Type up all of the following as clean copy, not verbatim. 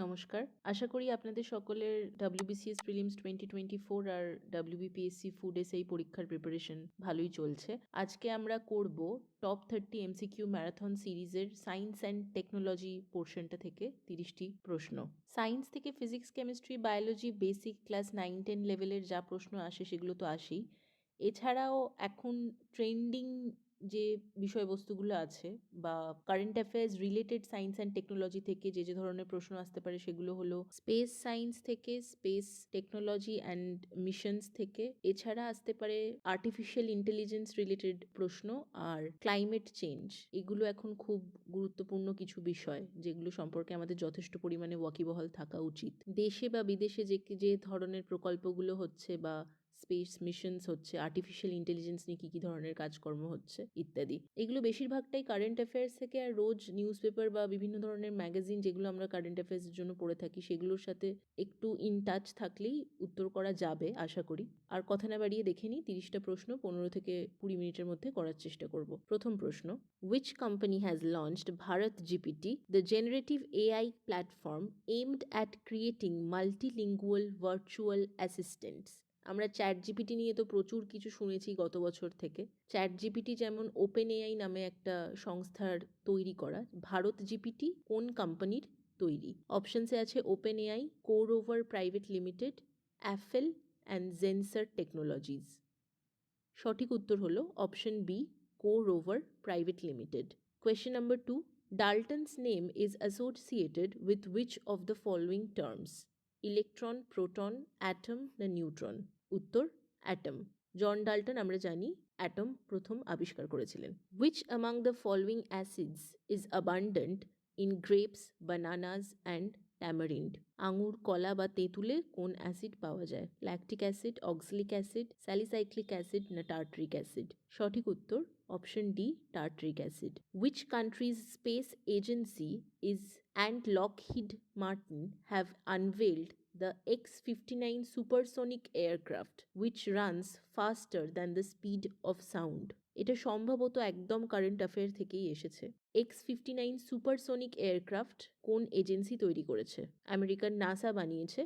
নমস্কার। আশা করি আপনাদের সকলের WBCS প্রিলিমস 2024 আর WBPSC ফুড এসআই পরীক্ষার প্রিপারেশন ভালোই চলছে। আজকে আমরা করব টপ 30 MCQ ম্যারাথন সিরিজের সায়েন্স অ্যান্ড টেকনোলজি পোর্শনটা থেকে 30টি প্রশ্ন। সায়েন্স থেকে physics, chemistry, biology, basic class 9-10 লেভেলের যা প্রশ্ন আসে সেগুলো তো আসেই। এছাড়াও এখন ট্রেন্ডিং যে বিষয়বস্তুগুলো আছে বা current affairs related science and technology থেকে যে ধরনের প্রশ্ন আসতে পারে সেগুলো হলো স্পেস সায়েন্স থেকে, স্পেস টেকনোলজি অ্যান্ড মিশনস থেকে, এছাড়া আসতে পারে আর্টিফিশিয়াল ইন্টেলিজেন্স রিলেটেড প্রশ্ন আর ক্লাইমেট চেঞ্জ। এগুলো এখন খুব গুরুত্বপূর্ণ কিছু বিষয় যেগুলো সম্পর্কে আমাদের যথেষ্ট পরিমাণে ওয়াকিবহাল থাকা উচিত। দেশে বা বিদেশে যে ধরনের প্রকল্পগুলো হচ্ছে বা স্পেস মিশনস হচ্ছে, আর্টিফিশিয়াল ইন্টেলিজেন্স নিয়ে কী ধরনের কাজকর্ম হচ্ছে ইত্যাদি, এগুলো বেশিরভাগটাই কারেন্ট অ্যাফেয়ার্স থেকে আর রোজ নিউজ পেপার বা বিভিন্ন ধরনের ম্যাগাজিন যেগুলো আমরা কারেন্ট অ্যাফেয়ার্সের জন্য পড়ে থাকি সেগুলোর সাথে একটু ইন টাচ থাকলেই উত্তর করা যাবে আশা করি। আর কথা না বাড়িয়ে দেখে নিই 30টা প্রশ্ন 15 থেকে 20 মিনিটের মধ্যে করার চেষ্টা করব। প্রথম প্রশ্ন, which company has launched Bharat GPT, the generative AI platform aimed at creating multilingual virtual assistants? আমরা চ্যাট জিপিটি নিয়ে তো প্রচুর কিছু শুনেছি গত বছর থেকে। চ্যাট জিপিটি যেমন ওপেন এআই নামে একটা সংস্থার তৈরি করা, ভারত জিপিটি কোন কোম্পানির তৈরি? অপশনসে আছে OpenAI, CoRover private limited, Apple and Zensar technologies. সঠিক উত্তর হলো option B, CoRover private limited. Question number 2, Dalton's name is associated with which of the following terms? Electron, proton, atom না নিউট্রন? উত্তর অ্যাটম। জন ডাল্টন আমরা জানি অ্যাটম প্রথম আবিষ্কার করেছিলেন। Which among the following acids is abundant in grapes, bananas and tamarind? আঙুর, কলা বা তেঁতুলে কোন অ্যাসিড পাওয়া যায়? Lactic acid, oxalic acid, salicylic acid না টার্ট্রিক অ্যাসিড? সঠিক উত্তর option D, tartaric acid. Which country's space agency is and Lockheed Martin have unveiled the X-59 supersonic aircraft which runs faster than the speed of sound? এটা সম্ভবত একদম current affair থেকেই এসেছে। X-59 supersonic aircraft কোন agency তৈরি করেছে? আমেরিকার NASA বানিয়েছে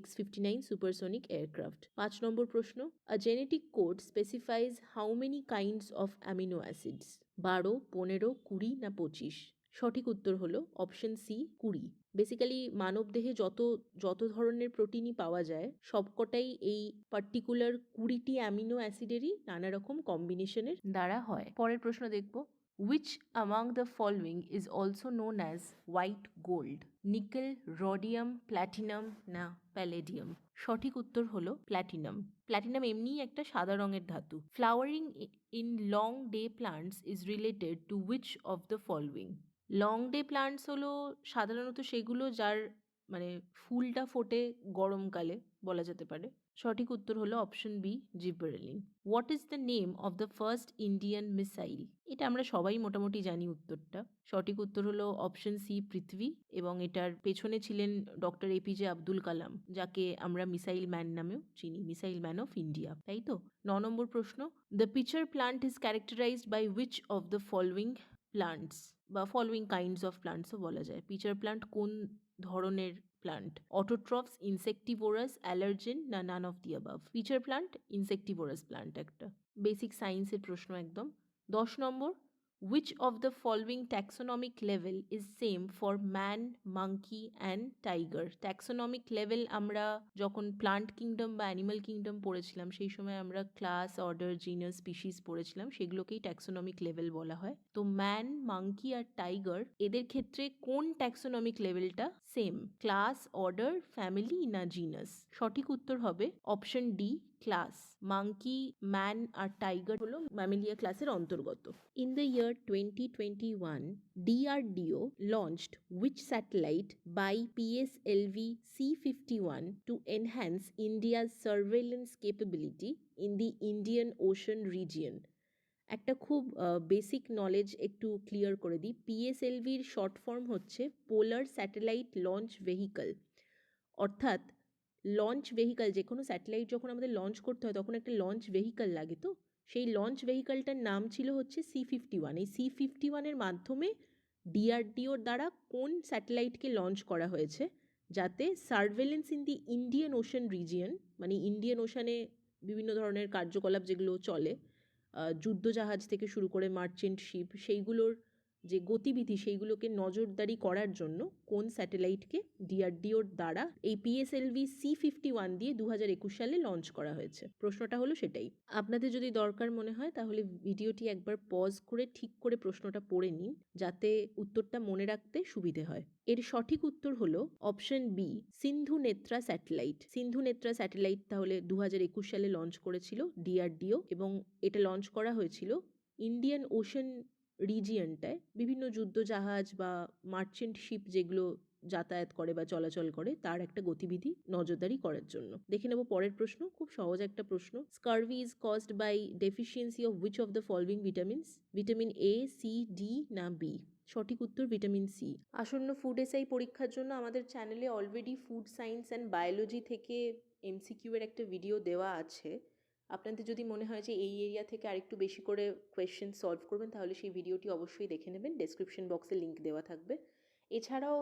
X-59 সুপারসোনিক এয়ারক্রাফট। 5 নম্বর প্রশ্ন, a genetic code specifies how many kinds of amino acids? 12, 15, 20 না 25? সঠিক উত্তর হলো অপশন সি, 20। বেসিক্যালি মানবদেহে যত ধরনের প্রোটিনই পাওয়া যায় সবকটাই এই পার্টিকুলার 20টি অ্যামিনো অ্যাসিডেরই নানা রকম কম্বিনেশনের দ্বারা হয়। পরের প্রশ্ন দেখব, which among the following is also known as white gold? Nickel, rhodium, platinum না প্যালেডিয়াম? সঠিক উত্তর হলো প্ল্যাটিনাম। প্ল্যাটিনাম এমনিই একটা সাদা রঙের ধাতু। Flowering in long day plants is related to which of the following? Long day plants হলো সাধারণত সেগুলো যার মানে ফুলটা ফোটে গরমকালে বলা যেতে পারে। সঠিক উত্তর হলো option B, gibberellin. What is the name of the first Indian missile? এটা আমরা সবাই মোটামুটি জানি উত্তরটা। সঠিক উত্তর হলো অপশন সি, পৃথ্বী, এবং এটার পেছনে ছিলেন ডক্টর এপিজে আব্দুল কালাম, যাকে আমরা মিসাইল ম্যান নামেও চিনি, মিসাইল ম্যান অফ ইন্ডিয়া, তাই তো? 9 নম্বর প্রশ্ন, দ্য pitcher plant is characterized by which of the following plants বা ফলোয়িং কাইন্ডস অফ প্লান্টসও বলা যায়। পিচার প্লান্ট কোন ধরনের প্লান্ট? অটোট্রফস, ইনসেক্টিভোরাস, অ্যালার্জেন না none of the above? Pitcher plant insectivorous plant একটা। বেসিক সায়েন্সের প্রশ্ন একদম। 10 নম্বর, which of the following taxonomic level is same for man, monkey and tiger? taxonomic level আমরা যখন প্লান্ট কিংডম বা অ্যানিমাল কিংডম পড়েছিলাম সেই সময় আমরা ক্লাস, অর্ডার, জিনাস, স্পিসিস পড়েছিলাম, সেগুলোকেই ট্যাক্সোনমিক লেভেল বলা হয়। তো ম্যান, মাঙ্কি আর টাইগার এদের ক্ষেত্রে কোন ট্যাক্সোনমিক লেভেলটা সেম? ক্লাস, অর্ডার, ফ্যামিলি না জিনাস? সঠিক উত্তর হবে option D, class. Monkey, man আর টাইগার হলো ম্যামেলিয়া ক্লাসের অন্তর্গত। In the year 2021, DRDO launched which satellite by PSLV C-51 to enhance India's surveillance capability in the Indian Ocean region? একটা খুব বেসিক নলেজ একটু ক্লিয়ার করে দিই। পিএসএলভির শর্ট ফর্ম হচ্ছে পোলার স্যাটেলাইট লঞ্চ ভেহিকল। অর্থাৎ লঞ্চ ভেহিকল, যে কোনো satellite যখন আমাদের লঞ্চ করতে হয় তখন একটা লঞ্চ ভেহিকল লাগে, তো সেই লঞ্চ ভেহিকলটার নাম ছিল হচ্ছে C-51। এই C-51-এর মাধ্যমে ডিআরডিওর দ্বারা কোন স্যাটেলাইটকে লঞ্চ করা হয়েছে যাতে surveillance in the Indian ocean region, মানে ইন্ডিয়ান ওশানে বিভিন্ন ধরনের কার্যকলাপ যেগুলো চলে, যুদ্ধজাহাজ থেকে শুরু করে মার্চেন্ট শিপ, সেইগুলোর যে গতিবিধি সেইগুলোকে নজরদারি করার জন্য কোন স্যাটেলাইটকে ডিআরডিওর দ্বারা এই পিএসএলভি C-51 দিয়ে 2021 সালে লঞ্চ করা হয়েছে। প্রশ্নটা হলো সেটাই। আপনাদের যদি দরকার মনে হয় তাহলে ভিডিওটি একবার পজ করে ঠিক করে প্রশ্নটা পড়ে নিন, যাতে উত্তরটা মনে রাখতে সুবিধে হয়। এর সঠিক উত্তর হলো অপশন বি, সিন্ধু নেত্রা স্যাটেলাইট। সিন্ধু নেত্রা স্যাটেলাইট তাহলে 2021 সালে লঞ্চ করেছিল ডিআরডিও, এবং এটা লঞ্চ করা হয়েছিল ইন্ডিয়ান ওশান রিজিয়নটায় বিভিন্ন যুদ্ধজাহাজ বা মার্চেন্ট শিপ যেগুলো যাতায়াত করে বা চলাচল করে তার একটা গতিবিধি নজরদারি করার জন্য। দেখে নেব পরের প্রশ্ন, খুব সহজ একটা প্রশ্ন। Scurvy is caused by deficiency of which of the following vitamins? Vitamin A, C, D না বি? সঠিক উত্তর ভিটামিন সি। আসন্ন ফুড এসআই পরীক্ষার জন্য আমাদের চ্যানেলে already food science and biology থেকে এমসিকিউ এর একটা ভিডিও দেওয়া আছে। আপনাদের যদি মনে হয় যে এই এরিয়া থেকে আরেকটু বেশি করে কোয়েশ্চেন সলভ করবেন তাহলে সেই ভিডিওটি অবশ্যই দেখে নেবেন, ডেসক্রিপশন বক্সে লিঙ্ক দেওয়া থাকবে। এছাড়াও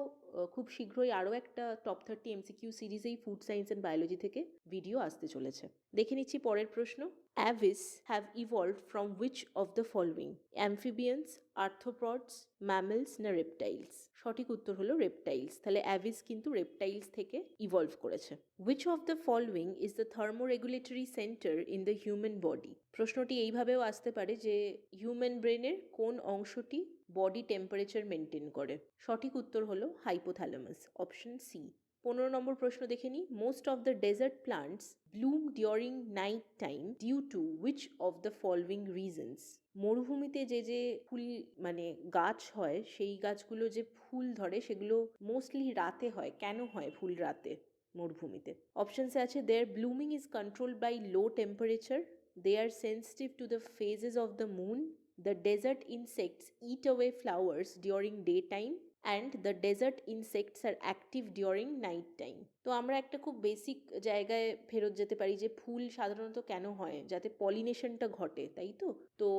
খুব শীঘ্রই আরও একটা টপ 30 এমসিকিউ সিরিজ এই ফুড সায়েন্স অ্যান্ড বায়োলজি থেকে ভিডিও আসতে চলেছে। দেখে নিচ্ছি পরের প্রশ্ন। Aves have evolved from which of the following? Amphibians, arthropods, mammals না রেপটাইলস? সঠিক উত্তর হলো রেপটাইলস। তাহলে অ্যাভিস কিন্তু রেপটাইলস থেকে ইভলভ করেছে। Which of the following is the thermoregulatory centre in the human body? প্রশ্নটি এইভাবেও আসতে পারে যে হিউম্যান ব্রেনের কোন অংশটি বডি টেম্পারেচার মেনটেন করে? সঠিক উত্তর হলো হাইপোথ্যালামাস, অপশন সি। 15 নম্বর প্রশ্ন দেখে নিই। Most of the desert plants bloom during night time due to which of the following reasons? মরুভূমিতে যে ফুল মানে গাছ হয়, সেই গাছগুলো যে ফুল ধরে সেগুলো মোস্টলি রাতে হয়। কেন হয় ফুল রাতে মরুভূমিতে? অপশনসে আছে their blooming is controlled by low temperature, they are sensitive to the phases of the moon, the desert insects eat away flowers during daytime, and the desert insects are active during night time. তো আমরা একটা খুব basic জায়গায় ফেরত যেতে পারি যে ফুল সাধারণত কেন হয়, যাতে পলিনেশনটা ঘটে, তাই তো? তো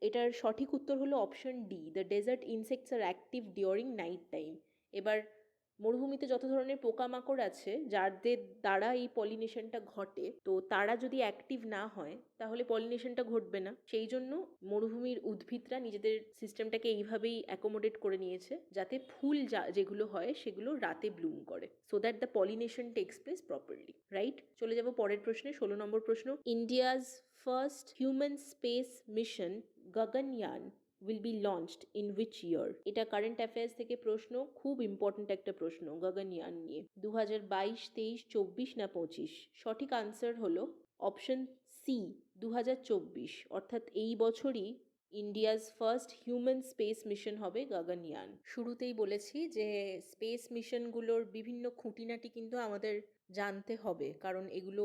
এটার সঠিক উত্তর হলো option D, the desert insects are active during night time. এবার মরুভূমিতে যত ধরনের পোকামাকড় আছে যাদের দ্বারা এই পলিনেশনটা ঘটে, তো তারা যদি অ্যাক্টিভ না হয় তাহলে পলিনেশনটা ঘটবে না। সেই জন্য মরুভূমির উদ্ভিদরা নিজেদের সিস্টেমটাকে এইভাবেই অ্যাকোমোডেট করে নিয়েছে যাতে ফুল যেগুলো হয় সেগুলো রাতে ব্লুম করে, so that the pollination takes place properly, right? চলে যাব পরের প্রশ্নে, 16 নম্বর প্রশ্ন। India's first human space mission Gaganyaan will be launched in which year? এটা কারেন্ট অ্যাফেয়ার্স থেকে প্রশ্ন, খুব ইম্পর্ট্যান্ট একটা প্রশ্ন গগনয়ান নিয়ে। 2022, 23, 24 না 25? সঠিক আনসার হলো অপশন সি, 2024। অর্থাৎ এই বছরই India's first human space mission হবে গগনয়ান। শুরুতেই বলেছি যে স্পেস মিশনগুলোর বিভিন্ন খুঁটিনাটি কিন্তু আমাদের জানতে হবে, কারণ এগুলো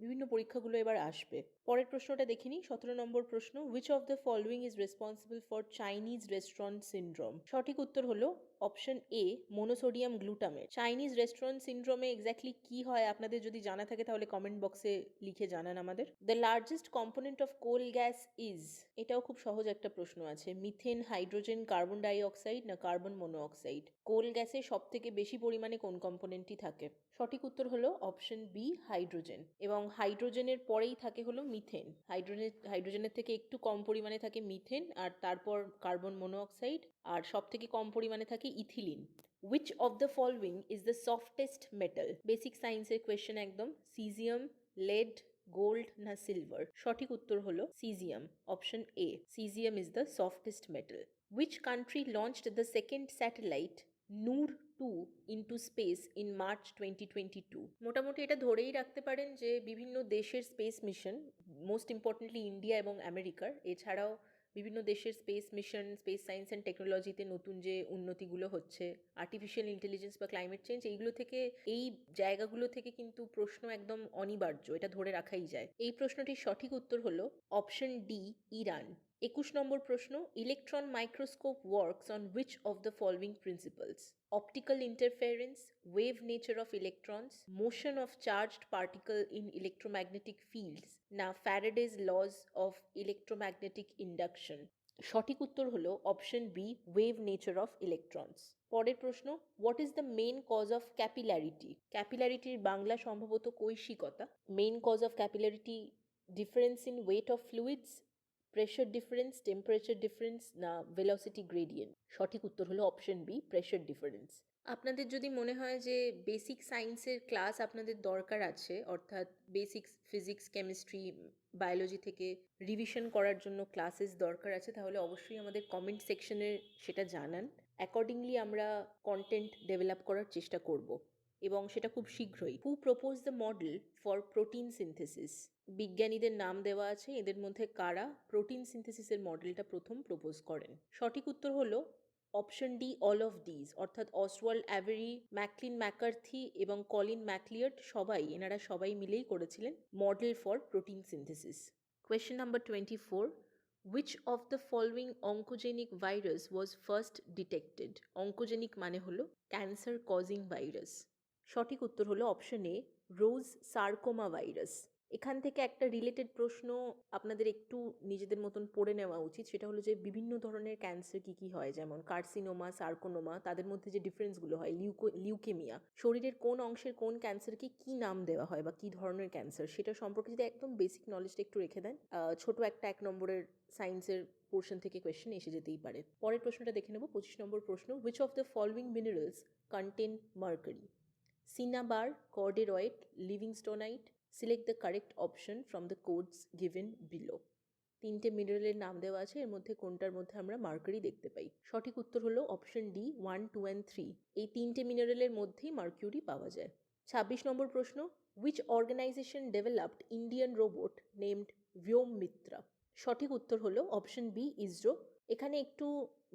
বিভিন্ন পরীক্ষাগুলো এবার আসবে। পরের প্রশ্নটা দেখে নিই, 17 নম্বর প্রশ্ন। Which of the following is responsible for Chinese restaurant syndrome? সঠিক উত্তর হলো option A, monosodium glutamate. Chinese restaurant সিনড্রোমে এক্স্যাক্টলি কি হয় আপনাদের যদি জানা থাকে তাহলে কমেন্ট বক্সে লিখে জানান আমাদের। The largest component of coal gas is? এটাও খুব সহজ একটা প্রশ্ন আছে। মিথেন, হাইড্রোজেন, কার্বন ডাই অক্সাইড না কার্বন মনোঅক্সাইড? কোল গ্যাসে সব থেকে বেশি পরিমাণে কোন কম্পোনেন্টটি থাকে? সঠিক উত্তর হলো অপশন বি, হাইড্রোজেন। এবং হাইড্রোজেনের পরেই থাকে হলো মিথেন। হাইড্রোজেনের থেকে একটু কম পরিমাণে থাকে মিথেন, আর তারপর কার্বন মনোঅক্সাইড, আর সব থেকে কম পরিমাণে থাকে ethylene. Which of the following is the softest metal? Basic সায়েন্সের কোয়েশ্চেন একদম। সিজিয়াম, লেড, গোল্ড না সিলভার? সঠিক উত্তর হলো caesium, option A. Caesium is the softest metal. Which country launched the second satellite Noor 2 into space in March 2022? মোটামুটি এটা ধরেই রাখতে পারেন যে বিভিন্ন দেশের space mission, most importantly India এবং আমেরিকার, এছাড়াও বিভিন্ন দেশের space mission, space science and টেকনোলজিতে নতুন যে উন্নতিগুলো হচ্ছে, আর্টিফিশিয়াল ইন্টেলিজেন্স বা ক্লাইমেট চেঞ্জ, এইগুলো থেকে, এই জায়গাগুলো থেকে কিন্তু প্রশ্ন একদম অনিবার্য, এটা ধরে রাখাই যায়। এই প্রশ্নটির সঠিক উত্তর হলো অপশন ডি, ইরান। 21 নম্বর প্রশ্ন। Electron microscope works on which of the following principles? Optical interference, wave nature of electrons, motion of charged particle in electromagnetic fields না Faraday's law of electromagnetic induction? সঠিক উত্তর হলো option B, wave nature of electrons. পরের প্রশ্ন, what is the main cause of capillarity? ক্যাপিলারিটির বাংলা সম্ভবত কৈশিকতা। Main cause of capillarity difference in weight of fluids, pressure difference, temperature difference, না velocity gradient? সঠিক উত্তর হলো অপশন বি, প্রেশার ডিফারেন্স। আপনাদের যদি মনে হয় যে বেসিক সায়েন্সের ক্লাস আপনাদের দরকার আছে, অর্থাৎ বেসিক্স ফিজিক্স কেমিস্ট্রি বায়োলজি থেকে রিভিশন করার জন্য ক্লাসেস দরকার আছে, তাহলে অবশ্যই আমাদের কমেন্ট সেকশনে সেটা জানান। অ্যাকর্ডিংলি আমরা কন্টেন্ট ডেভেলপ করার চেষ্টা করব এবং সেটা খুব শীঘ্রই। Who propose the model for protein synthesis? বিজ্ঞানীদের নাম দেওয়া আছে, এদের মধ্যে কারা প্রোটিন সিনথেসিসের মডেলটা প্রথম প্রপোজ করেন? সঠিক উত্তর হলো option D, all of these, অর্থাৎ অসওয়াল্ড অ্যাভেরি, ম্যাকলিন ম্যাকার্থি এবং কলিন ম্যাকলিয়ড এনারা সবাই মিলেই করেছিলেন model for protein synthesis. Question number 24, which of the following oncogenic virus was first detected? অঙ্কোজেনিক মানে হলো ক্যান্সার কজিং ভাইরাস। সঠিক উত্তর হলো অপশন এ, রোজ সার্কোমা ভাইরাস। এখান থেকে একটা রিলেটেড প্রশ্ন আপনাদের একটু নিজেদের মতন পড়ে নেওয়া উচিত, সেটা হলো যে বিভিন্ন ধরনের ক্যান্সার কি কি হয়, যেমন কার্সিনোমা, সার্কোনোমা, তাদের মধ্যে যে ডিফারেন্সগুলো হয়, লিউকেমিয়া, শরীরের কোন অংশের কোন ক্যান্সারকে কি নাম দেওয়া হয় বা কি ধরনের ক্যান্সার, সেটা সম্পর্কে যদি একদম বেসিক নলেজটা একটু রেখে দেন, ছোট একটা 1 নম্বরের সায়েন্সের পোর্শন থেকে কোয়েশ্চেন এসে যেতেই পারে। পরের প্রশ্নটা দেখে নেব, 25 নম্বর প্রশ্ন, which of the following minerals contain mercury? Cinnabar, corderoite, livingstonite? Select the correct option from the codes given below. তিনটে মিনারেলের নাম দেওয়া আছে, এর মধ্যে কোনটার মধ্যে আমরা মার্কারি দেখতে পাই? সঠিক উত্তর হলো অপশন ডি, 1, 2 and 3। এই তিনটে মিনারেলের মধ্যেই মার্কিউরি পাওয়া যায়। 26 নম্বর প্রশ্ন, which organization developed Indian robot named Vyom Mitra? সঠিক উত্তর হলো অপশন বি, ইসরো। এখানে একটু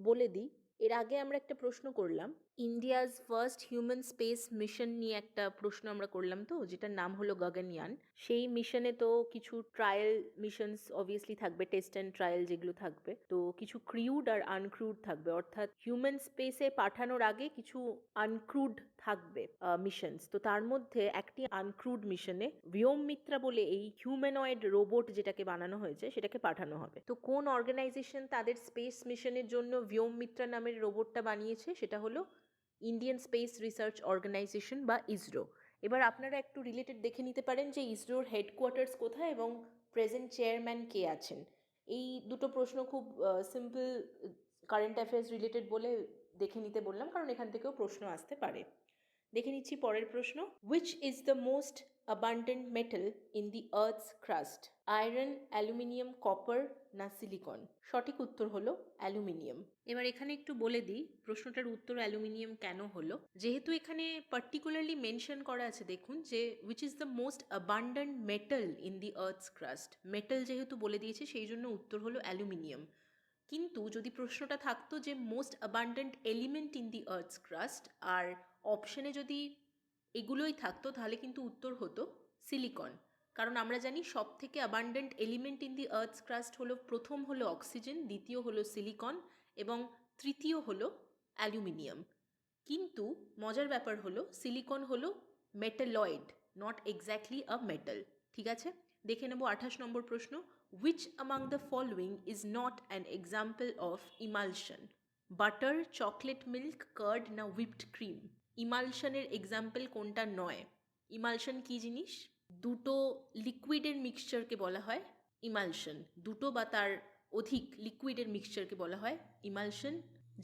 বলে দিই, এর আগে আমরা একটা প্রশ্ন করলাম, India's first human space mission নিয়ে একটা প্রশ্ন আমরা করলাম, তো যেটার নাম হলো গগনয়ান। সেই মিশনে তো কিছু ট্রায়াল মিশনস অবভিয়াসলি থাকবে, টেস্ট অ্যান্ড ট্রায়াল যেগুলো থাকবে, তো কিছু ক্রিউড আর আনক্রুড থাকবে, অর্থাৎ হিউম্যান স্পেসে পাঠানোর আগে কিছু আনক্রুড থাকবে মিশনস। তো তার মধ্যে একটি আনক্রুড মিশনে ভিয়োম মিত্রা বলে এই হিউম্যানয়েড রোবট যেটাকে বানানো হয়েছে সেটাকে পাঠানো হবে। তো কোন অর্গানাইজেশন তাদের স্পেস মিশনের জন্য ভিয়োম মিত্রা নামের রোবটটা বানিয়েছে? সেটা হলো ইন্ডিয়ান স্পেস রিসার্চ অর্গানাইজেশন বা ইসরো। এবার আপনারা একটু রিলেটেড দেখে নিতে পারেন যে ইসরোর হেডকোয়ার্টার্স কোথায় এবং প্রেজেন্ট চেয়ারম্যান কে আছেন। এই দুটো প্রশ্ন খুব সিম্পল কারেন্ট অ্যাফেয়ার্স রিলেটেড বলে দেখে নিতে বললাম, কারণ এখান থেকেও প্রশ্ন আসতে পারে। দেখে নিচ্ছি পরের প্রশ্ন, which is the most abundant metal in the earth's crust? Iron, aluminium, copper, না সিলিকন? সঠিক উত্তর হলো অ্যালুমিনিয়াম। এবার এখানে একটু বলে দিই প্রশ্নটার উত্তর অ্যালুমিনিয়াম কেন হলো। যেহেতু এখানে পার্টিকুলারলি মেনশন করা আছে, দেখুন যে which is the most abundant metal in the earth's crust, metal যেহেতু বলে দিয়েছে সেই জন্য উত্তর হলো অ্যালুমিনিয়াম। কিন্তু যদি প্রশ্নটা থাকতো যে most abundant element in the earth's crust, আর অপশনে যদি এগুলোই থাকতো, তাহলে কিন্তু উত্তর হতো সিলিকন। কারণ আমরা জানি সব থেকে abundant element in the earth's crust হলো, প্রথম হলো অক্সিজেন, দ্বিতীয় হলো সিলিকন এবং তৃতীয় হলো অ্যালুমিনিয়াম। কিন্তু মজার ব্যাপার হলো সিলিকন হলো metalloid, not exactly a metal. ঠিক আছে, দেখে নেব 28 নম্বর প্রশ্ন, which among the following is not an example of emulsion? Butter, chocolate milk, card, না হুইপড ক্রিম? ইমালশনের এক্সাম্পল কোনটা নয়? ইমালশন কি জিনিস? দুটো লিকুইডের মিক্সচারকে বলা হয় ইমালশন, দুটো বা তার অধিক লিকুইডের মিক্সচারকে বলা হয় ইমালশন।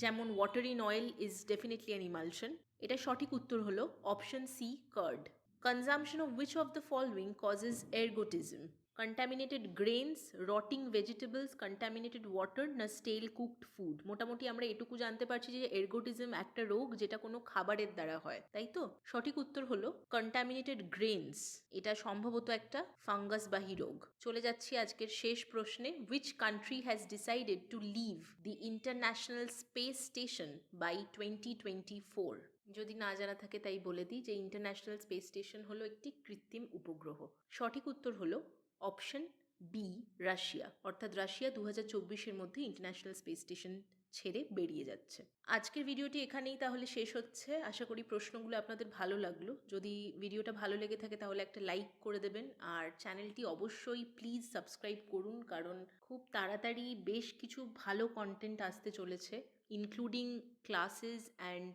যেমন water in oil is definitely an emulsion. এটা সঠিক উত্তর হলো অপশন C, curd. Consumption of which of the following causes ergotism? Contaminated grains, rotting vegetables, contaminated water, না স্টেল কুকড ফুড? মোটামুটি আমরা এটুকু জানতে পারছি যে এরগোটিজম একটা রোগ যেটা কোনো খাবারের দ্বারা হয়, তাই তো? সঠিক উত্তর হলো কন্টামিনেটেড গ্রেনস, এটা সম্ভবত একটা ফাঙ্গাসবাহী রোগ। চলে যাচ্ছি আজকের শেষ প্রশ্নে, which country has decided to leave the International Space Station by 2024? যদি না জানা থাকে তাই বলে দিই যে ইন্টারন্যাশনাল স্পেস স্টেশন হলো একটি কৃত্রিম উপগ্রহ। সঠিক উত্তর হলো অপশন বি, রাশিয়া। অর্থাৎ রাশিয়া 2024-এর মধ্যে ইন্টারন্যাশনাল স্পেস স্টেশন ছেড়ে বেরিয়ে যাচ্ছে। আজকের ভিডিওটি এখানেই তাহলে শেষ হচ্ছে। আশা করি প্রশ্নগুলো আপনাদের ভালো লাগলো। যদি ভিডিওটা ভালো লেগে থাকে তাহলে একটা লাইক করে দেবেন, আর চ্যানেলটি অবশ্যই প্লিজ সাবস্ক্রাইব করুন, কারণ খুব তাড়াতাড়ি বেশ কিছু ভালো কন্টেন্ট আসতে চলেছে including classes and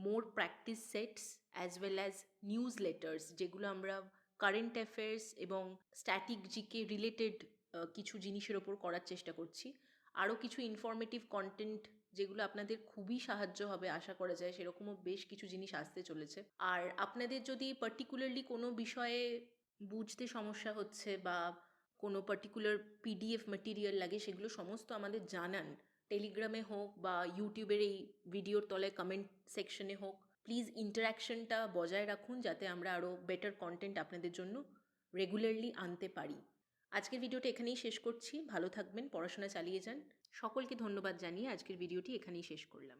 more practice sets as well as newsletters, যেগুলো আমরা কারেন্ট অ্যাফেয়ার্স এবং স্ট্যাটিক জিকে রিলেটেড কিছু জিনিসের ওপর করার চেষ্টা করছি। আরও কিছু ইনফরমেটিভ কন্টেন্ট যেগুলো আপনাদের খুবই সাহায্য হবে আশা করা যায়, সেরকমও বেশ কিছু জিনিস আসতে চলেছে। আর আপনাদের যদি পার্টিকুলারলি কোনো বিষয়ে বুঝতে সমস্যা হচ্ছে বা কোনো পার্টিকুলার পিডিএফ ম্যাটেরিয়াল লাগে, সেগুলো সমস্ত আমাদের জানান, টেলিগ্রামে হোক বা ইউটিউবের এই ভিডিওর তলায় কমেন্ট সেকশনে হোক। প্লিজ ইন্টারাকশনটা বজায় রাখুন যাতে আমরা আরও বেটার কন্টেন্ট আপনাদের জন্য রেগুলারলি আনতে পারি। আজকের ভিডিওটা এখানেই শেষ করছি। ভালো থাকবেন, পড়াশোনা চালিয়ে যান। সকলকে ধন্যবাদ জানিয়ে আজকের ভিডিওটি এখানেই শেষ করলাম।